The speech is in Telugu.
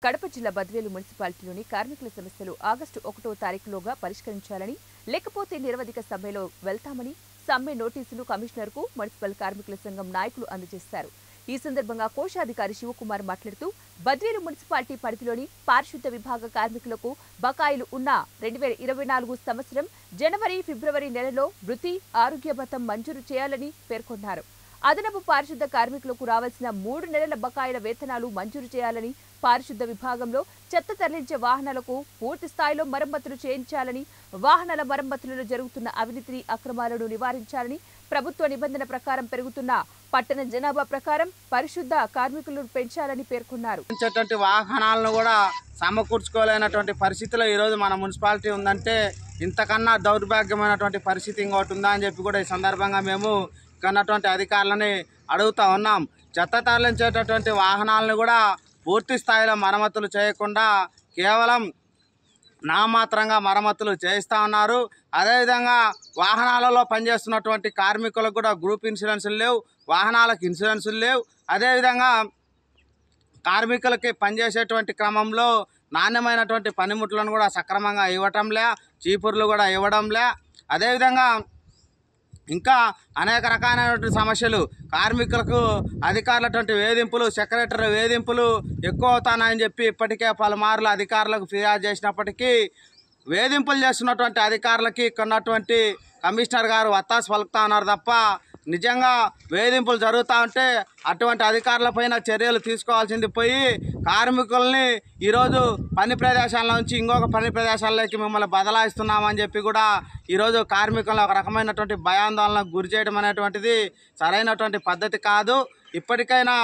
కడప జిల్లా బద్వేలు మున్సిపాలిటీలోని కార్మికుల సమస్యలు ఆగస్టు 1వ తారీఖులోగా పరిష్కరించాలని, లేకపోతే నిరవధిక సమ్మెలో వెళ్తామని సమ్మె నోటీసులు కమిషనర్కు మున్సిపల్ కార్మికుల సంఘం నాయకులు అందజేశారు. ఈ సందర్భంగా కోశాధికారి శివకుమార్ మాట్లాడుతూ, బద్వేలు మున్సిపాలిటీ పరిధిలోని పారిశుద్ధ విభాగ కార్మికులకు బకాయిలు ఉన్న 2024 సంవత్సరం జనవరి, ఫిబ్రవరి నెలలో వృత్తి, ఆరోగ్య భత్యం మంజూరు చేయాలని పేర్కొన్నారు. అదనపు పారిశుద్ధ కార్మికులకు రావాల్సిన 3 నెలల బకాయిల వేతనాలు మంజూరు చేయాలని, పారిశుద్ధ విభాగంలో చెత్త తరలించే వాహనాలకు పూర్తి స్థాయిలో మరమ్మతులు చేయించాలని, వాహనాల మరమ్మతులలో జరుగుతున్న అవినీతి అక్రమాలను నివారించాలని, ప్రభుత్వ నిబంధన ప్రకారం పెరుగుతున్న పట్టణ జనాభా ప్రకారం పరిశుద్ధ కార్మికులను పెంచాలని పేర్కొన్నారు. వాహనాలను కూడా సమకూర్చుకోలేనటువంటి పరిస్థితిలో ఈ రోజు మన మున్సిపాలిటీ ఉందంటే ఇంతకన్నా దౌర్భాగ్యమైనటువంటి పరిస్థితి ఇంకోటి ఉందా అని చెప్పి కూడా ఈ సందర్భంగా మేము ఉన్నటువంటి అధికారులని అడుగుతా ఉన్నాం. చెత్త తరలించేటటువంటి వాహనాలను కూడా పూర్తి స్థాయిలో మరమ్మతులు చేయకుండా కేవలం నామాత్రంగా మరమ్మతులు చేయిస్తూ ఉన్నారు. అదేవిధంగా వాహనాలలో పనిచేస్తున్నటువంటి కార్మికులకు కూడా గ్రూప్ ఇన్సూరెన్సులు లేవు, వాహనాలకు ఇన్సూరెన్సులు లేవు. అదేవిధంగా కార్మికులకి పనిచేసేటువంటి క్రమంలో నాణ్యమైనటువంటి పనిముట్లను కూడా సక్రమంగా ఇవ్వటంలే, చీపుర్లు కూడా ఇవ్వడంలే. అదేవిధంగా ఇంకా అనేక రకాలైనటువంటి సమస్యలు, కార్మికులకు అధికారులటువంటి వేధింపులు, సెక్రటరీ వేధింపులు ఎక్కువ అవుతానని చెప్పి ఇప్పటికే పలుమార్లు అధికారులకు ఫిర్యాదు చేసినప్పటికీ వేధింపులు చేస్తున్నటువంటి అధికారులకి కొన్నటువంటి కమిషనర్ గారు వత్తాసు పలుకుతా ఉన్నారు తప్ప నిజంగా వేధింపులు జరుగుతూ ఉంటే అటువంటి అధికారులపైన చర్యలు తీసుకోవాల్సింది పోయి కార్మికుల్ని ఈరోజు పని ప్రదేశాల నుంచి ఇంకొక పని ప్రదేశాల్లోకి మిమ్మల్ని బదలాయిస్తున్నామని చెప్పి కూడా ఈరోజు కార్మికులను ఒక రకమైనటువంటి భయాందోళనకు గురి చేయడం అనేటువంటిది సరైనటువంటి పద్ధతి కాదు. ఇప్పటికైనా